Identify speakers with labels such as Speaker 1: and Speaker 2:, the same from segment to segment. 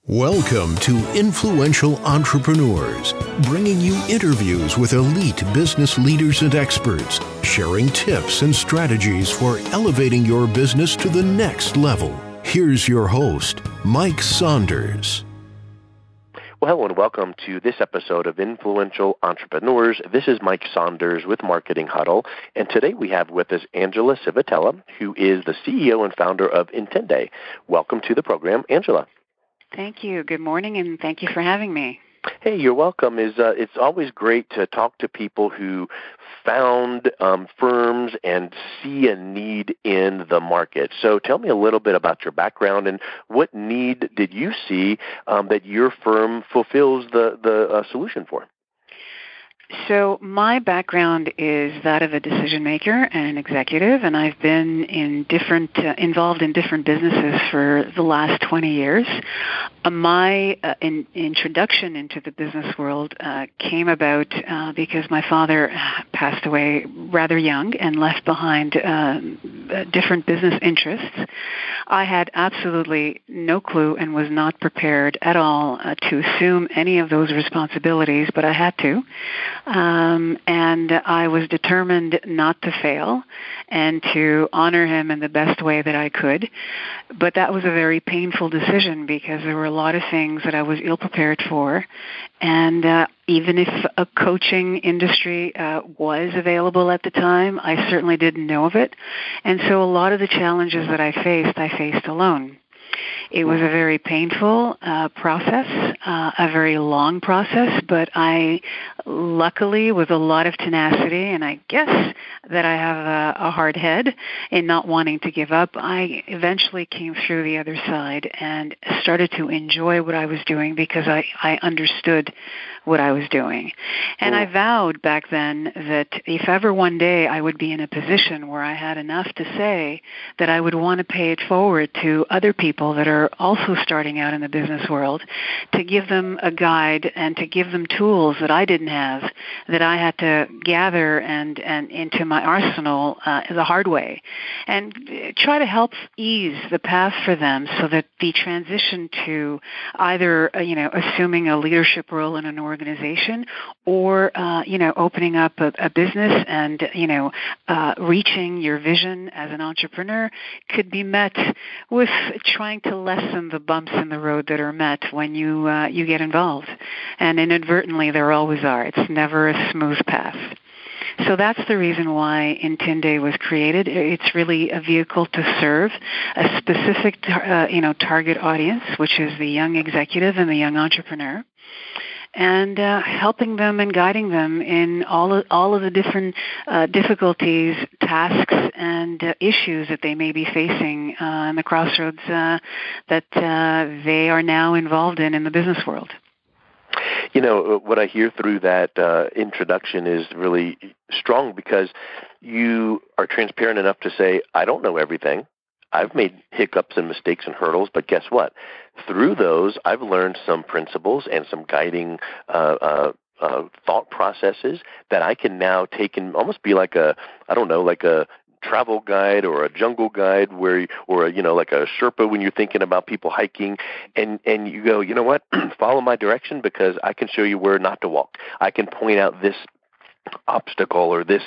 Speaker 1: Welcome to Influential Entrepreneurs, bringing you interviews with elite business leaders and experts, sharing tips and strategies for elevating your business to the next level. Here's your host, Mike Saunders.
Speaker 2: Well, hello and welcome to this episode of Influential Entrepreneurs. This is Mike Saunders with Marketing Huddle, and today we have with us Angela Civitella, who is the CEO and founder of Indinde. Welcome to the program, Angela.
Speaker 3: Thank you. Good morning, and thank you for having me.
Speaker 2: Hey, you're welcome. It's always great to talk to people who found firms and see a need in the market. So tell me a little bit about your background and what need did you see that your firm fulfills the solution for?
Speaker 3: So my background is that of a decision maker and an executive, and I've been involved in different businesses for the last 20 years. My introduction into the business world came about because my father passed away rather young and left behind different business interests. I had absolutely no clue and was not prepared at all to assume any of those responsibilities, but I had to. And I was determined not to fail and to honor him in the best way that I could. But that was a very painful decision because there were a lot of things that I was ill-prepared for. And even if a coaching industry was available at the time, I certainly didn't know of it. And so a lot of the challenges that I faced alone. It was a very painful process, a very long process, but I luckily, with a lot of tenacity, and I guess that I have a hard head in not wanting to give up, I eventually came through the other side and started to enjoy what I was doing because I understood what I was doing. And I vowed back then that if ever one day I would be in a position where I had enough to say that I would want to pay it forward to other people that are also starting out in the business world, to give them a guide and to give them tools that I didn't have, that I had to gather and into my arsenal the hard way, and try to help ease the path for them so that the transition to either assuming a leadership role in an organization or opening up a business and reaching your vision as an entrepreneur could be met with trying to lessen the bumps in the road that are met when you get involved. And inadvertently, there always are. It's never a smooth path. So that's the reason why Indinde was created. It's really a vehicle to serve a specific target audience, which is the young executive and the young entrepreneur, and helping them and guiding them in all of the different difficulties, tasks, and issues that they may be facing in the crossroads that they are now involved in the business world.
Speaker 2: You know, what I hear through that introduction is really strong because you are transparent enough to say, I don't know everything. I've made hiccups and mistakes and hurdles, but guess what? Through those, I've learned some principles and some guiding thought processes that I can now take and almost be like a travel guide or a jungle guide like a Sherpa when you're thinking about people hiking and you go, you know what, follow my direction because I can show you where not to walk. I can point out this obstacle or this,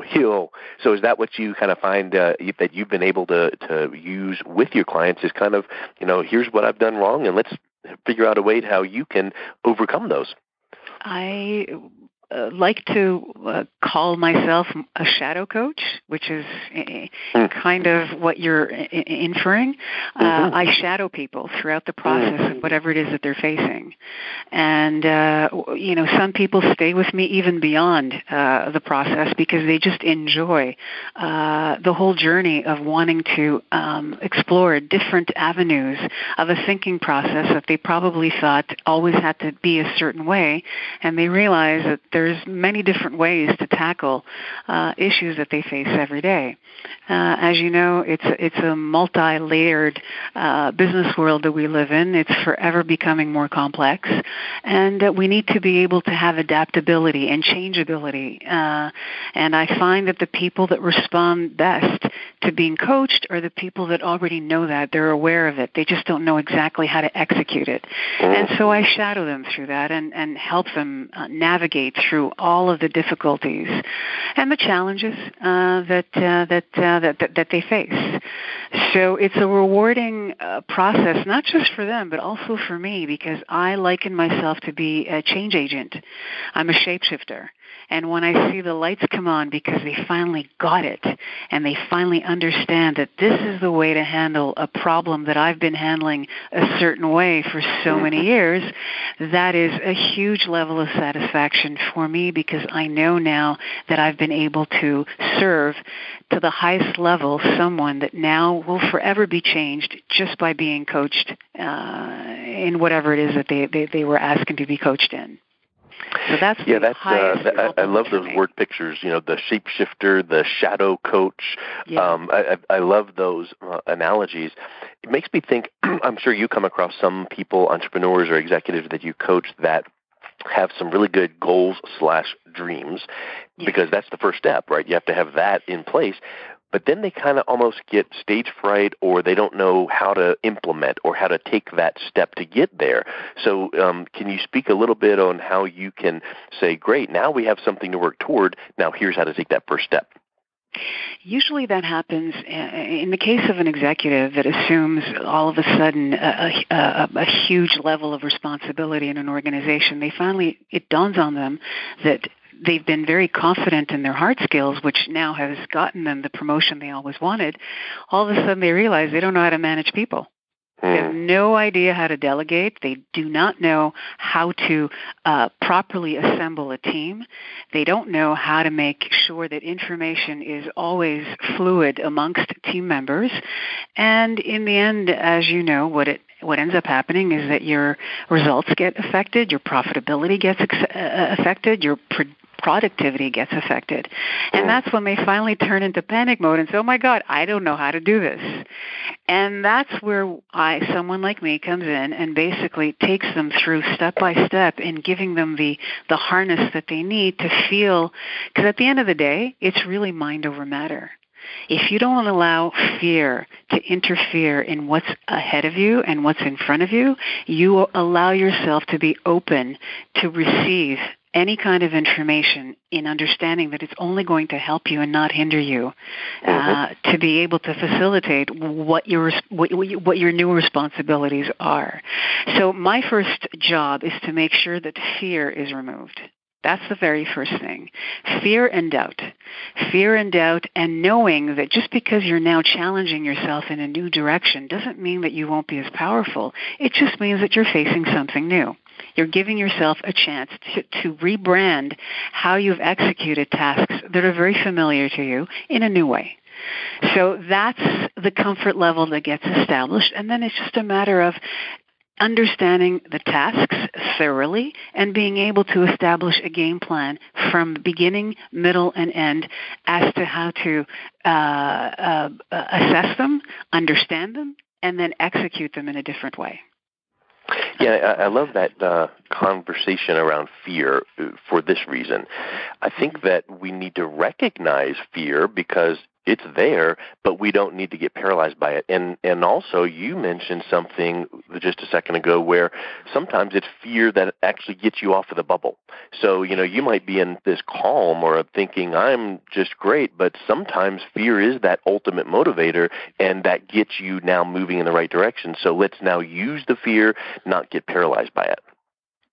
Speaker 2: hill. So is that what you kind of find that you've been able to use with your clients is kind of, here's what I've done wrong and let's figure out a way how you can overcome those?
Speaker 3: I like to call myself a shadow coach, which is kind of what you're inferring. I shadow people throughout the process of whatever it is that they're facing. And, some people stay with me even beyond the process because they just enjoy the whole journey of wanting to explore different avenues of a thinking process that they probably thought always had to be a certain way. And they realize that there's many different ways to tackle issues that they face every day. As you know, it's a multi-layered business world that we live in. It's forever becoming more complex, and we need to be able to have adaptability and changeability. And I find that the people that respond best to being coached are the people that already know that. They're aware of it. They just don't know exactly how to execute it. And so I shadow them through that and help them navigate through all of the difficulties and the challenges that they face. So it's a rewarding process, not just for them, but also for me, because I liken myself to be a change agent. I'm a shapeshifter. And when I see the lights come on because they finally got it and they finally understand that this is the way to handle a problem that I've been handling a certain way for so many years, that is a huge level of satisfaction for me, because I know now that I've been able to serve to the highest level someone that now will forever be changed just by being coached in whatever it is that they were asking to be coached in. So that's
Speaker 2: I love those word pictures. You know, the shapeshifter, the shadow coach. Yeah. I love those analogies. It makes me think. I'm sure you come across some people, entrepreneurs or executives that you coach that have some really good goals/dreams, because that's the first step, right? You have to have that in place. But then they kind of almost get stage fright, or they don't know how to implement or how to take that step to get there. So can you speak a little bit on how you can say, great, now we have something to work toward, now here's how to take that first step?
Speaker 3: Usually that happens in the case of an executive that assumes all of a sudden a huge level of responsibility in an organization. It dawns on them that they've been very confident in their hard skills, which now has gotten them the promotion they always wanted. All of a sudden they realize they don't know how to manage people. They have no idea how to delegate. They do not know how to properly assemble a team. They don't know how to make sure that information is always fluid amongst team members. And in the end, as you know, what ends up happening is that your results get affected, your profitability gets affected, your productivity gets affected. And that's when they finally turn into panic mode and say, oh my God, I don't know how to do this. And that's where someone like me comes in and basically takes them through step by step in giving them the harness that they need to feel, because at the end of the day, it's really mind over matter. If you don't allow fear to interfere in what's ahead of you and what's in front of you, you allow yourself to be open to receive any kind of information in understanding that it's only going to help you and not hinder you, to be able to facilitate what your new responsibilities are. So my first job is to make sure that fear is removed. That's the very first thing. Fear and doubt. Fear and doubt, and knowing that just because you're now challenging yourself in a new direction doesn't mean that you won't be as powerful. It just means that you're facing something new. You're giving yourself a chance to rebrand how you've executed tasks that are very familiar to you in a new way. So that's the comfort level that gets established, and then it's just a matter of understanding the tasks thoroughly and being able to establish a game plan from beginning, middle, and end as to how to assess them, understand them, and then execute them in a different way.
Speaker 2: Yeah, I love that conversation around fear for this reason. I think that we need to recognize fear because it's there, but we don't need to get paralyzed by it. And also, you mentioned something just a second ago where sometimes it's fear that actually gets you off of the bubble. So, you might be in this calm or thinking, I'm just great, but sometimes fear is that ultimate motivator, and that gets you now moving in the right direction. So let's now use the fear, not get paralyzed by it.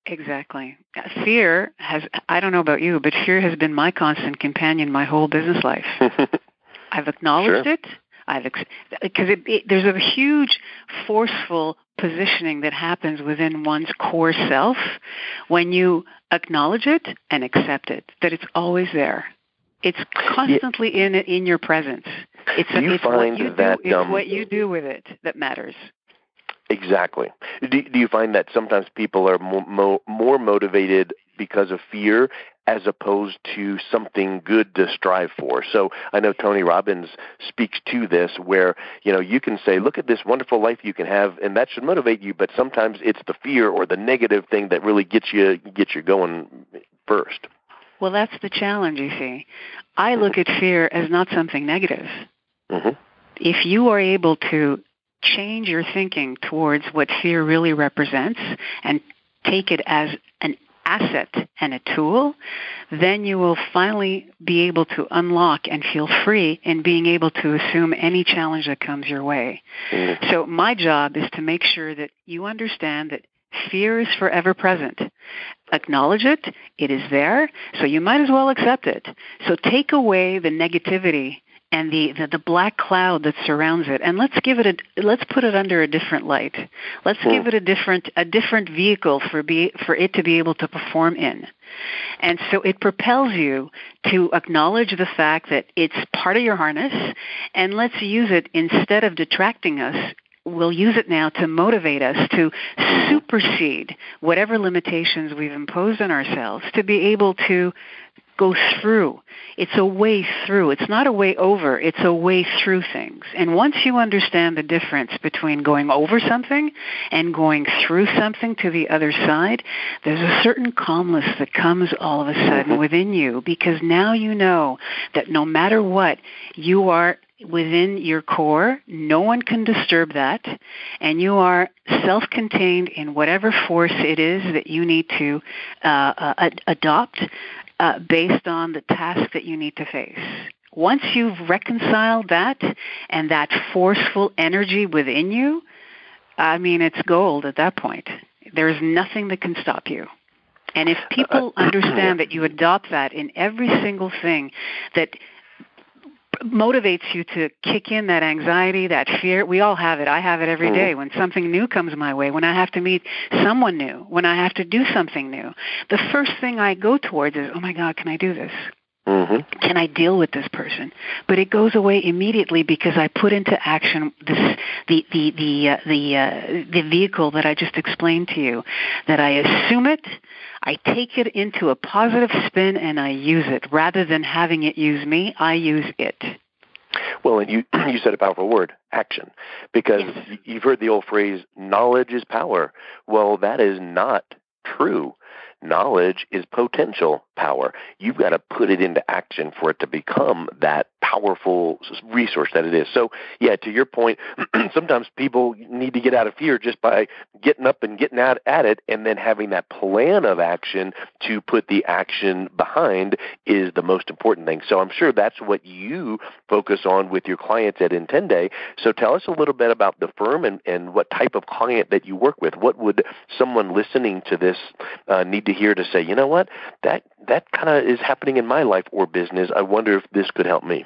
Speaker 3: Exactly. Fear I don't know about you, but fear has been my constant companion my whole business life. I've acknowledged it. Because there's a huge, forceful positioning that happens within one's core self when you acknowledge it and accept it, that it's always there. It's constantly in your presence. It's what you do with it that matters.
Speaker 2: Exactly. Do you find that sometimes people are more motivated because of fear as opposed to something good to strive for. So I know Tony Robbins speaks to this where, you can say, look at this wonderful life you can have, and that should motivate you, but sometimes it's the fear or the negative thing that really gets you going first.
Speaker 3: Well, that's the challenge, you see. I look at fear as not something negative.
Speaker 2: Mm-hmm.
Speaker 3: If you are able to change your thinking towards what fear really represents and take it as an asset and a tool, then you will finally be able to unlock and feel free in being able to assume any challenge that comes your way.
Speaker 2: Mm-hmm.
Speaker 3: So my job is to make sure that you understand that fear is forever present. Acknowledge it. It is there, so you might as well accept it. So take away the negativity and the black cloud that surrounds it, and let's put it under a different light. Let's give it a different vehicle for it to be able to perform in. And so it propels you to acknowledge the fact that it's part of your harness, and let's use it instead of detracting us. We'll use it now to motivate us to supersede whatever limitations we've imposed on ourselves to be able to go through. It's a way through. It's not a way over. It's a way through things. And once you understand the difference between going over something and going through something to the other side, there's a certain calmness that comes all of a sudden within you, because now you know that no matter what, you are within your core. No one can disturb that, and you are self-contained in whatever force it is that you need to adopt based on the task that you need to face. Once you've reconciled that and that forceful energy within you, it's gold at that point. There's nothing that can stop you. And if people understand that you adopt that in every single thing that motivates you to kick in that anxiety, that fear. We all have it. I have it every day when something new comes my way, when I have to meet someone new, when I have to do something new. The first thing I go towards is, oh my God, can I do this?
Speaker 2: Mm-hmm.
Speaker 3: Can I deal with this person? But it goes away immediately because I put into action the vehicle that I just explained to you, that I assume it, I take it into a positive spin, and I use it. Rather than having it use me, I use it.
Speaker 2: Well, and you said a powerful word, action, because you've heard the old phrase, knowledge is power. Well, that is not true. Knowledge is potential power. You've got to put it into action for it to become that powerful resource that it is. So, yeah, to your point, sometimes people need to get out of fear just by getting up and getting out at it, and then having that plan of action to put the action behind is the most important thing. So I'm sure that's what you focus on with your clients at Indinde. So tell us a little bit about the firm and what type of client that you work with. What would someone listening to this need to hear to say, you know what, that kind of is happening in my life or business. I wonder if this could help me.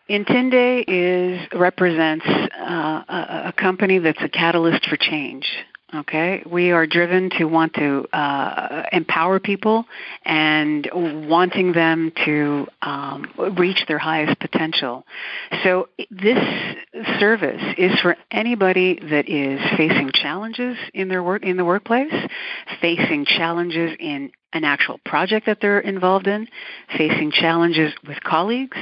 Speaker 3: Indinde represents a company that's a catalyst for change. Okay, we are driven to want to empower people and wanting them to reach their highest potential. So this service is for anybody that is facing challenges in their work, in the workplace, facing challenges in an actual project that they're involved in, facing challenges with colleagues,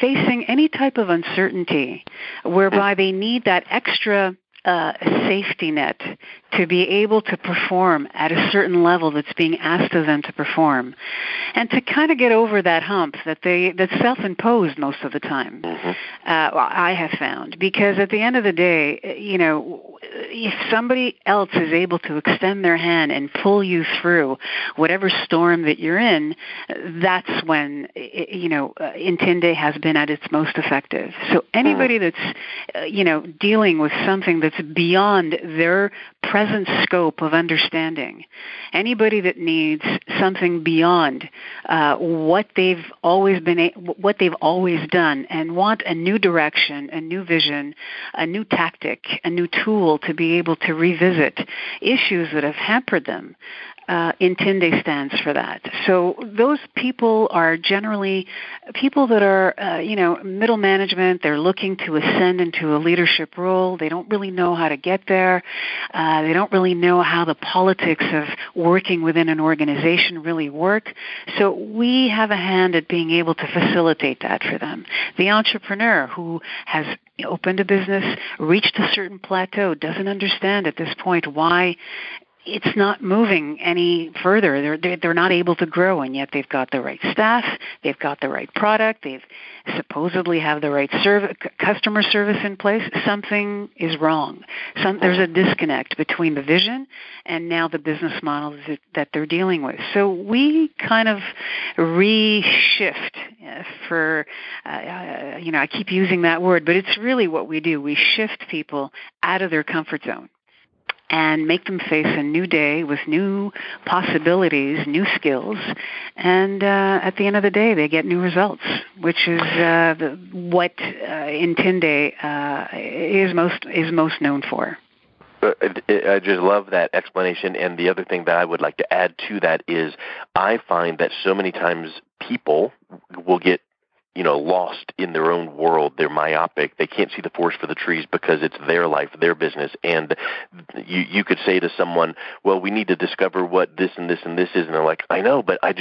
Speaker 3: facing any type of uncertainty whereby they need that extra safety net to be able to perform at a certain level that's being asked of them to perform, and to kind of get over that hump that's self-imposed most of the time. I have found, because at the end of the day, if somebody else is able to extend their hand and pull you through whatever storm that you're in, that's when Indinde has been at its most effective. So anybody that's dealing with something that's beyond their present scope of understanding, anybody that needs something beyond what they've always done, and want a new direction, a new vision, a new tactic, a new tool to be able to revisit issues that have hampered them, Indinde stands for that. So those people are generally people that are, middle management. They're looking to ascend into a leadership role. They don't really know how to get there. They don't really know how the politics of working within an organization really work. So we have a hand at being able to facilitate that for them. The entrepreneur who has opened a business, reached a certain plateau, doesn't understand at this point why it's not moving any further. They're not able to grow, and yet they've got the right staff, they've got the right product, they've supposedly have the right customer service in place. Something is wrong. There's a disconnect between the vision and now the business model that they're dealing with. So we kind of reshift I keep using that word, but it's really what we do. We shift people out of their comfort zone and make them face a new day with new possibilities, new skills, and at the end of the day, they get new results, which is what Indinde is most known for.
Speaker 2: I just love that explanation, and the other thing that I would like to add to that is I find that so many times people will get lost in their own world. They're myopic. They can't see the forest for the trees because it's their life, their business. And you could say to someone, well, we need to discover what this and this and this is. And they're like, I know, but I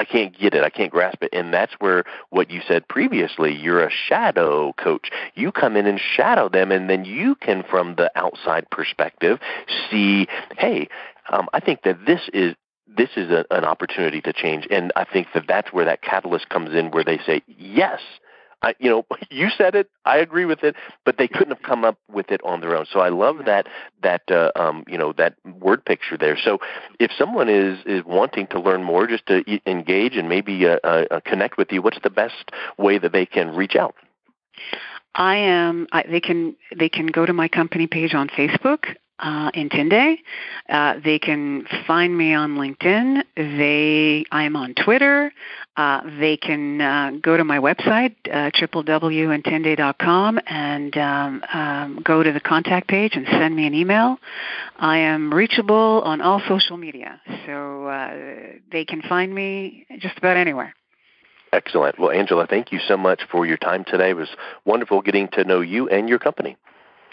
Speaker 2: can't get it. I can't grasp it. And that's where what you said previously, you're a shadow coach. You come in and shadow them, and then you can, from the outside perspective, see, hey, I think that this is an opportunity to change. And I think that that's where that catalyst comes in, where they say, yes, you said it, I agree with it, but they couldn't have come up with it on their own. So I love that word picture there. So if someone is wanting to learn more, just to engage and maybe connect with you, what's the best way that they can reach out?
Speaker 3: They can go to my company page on Facebook, Indinde. They can find me on LinkedIn. I'm on Twitter. They can go to my website, www.indinde.com, and go to the contact page and send me an email. I am reachable on all social media, so they can find me just about anywhere.
Speaker 2: Excellent. Well, Angela, thank you so much for your time today. It was wonderful getting to know you and your company.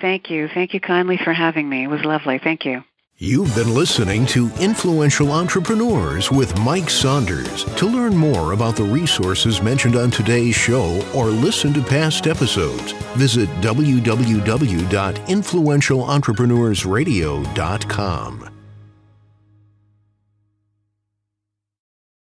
Speaker 3: Thank you. Thank you kindly for having me. It was lovely. Thank you.
Speaker 1: You've been listening to Influential Entrepreneurs with Mike Saunders. To learn more about the resources mentioned on today's show or listen to past episodes, visit www.influentialentrepreneursradio.com.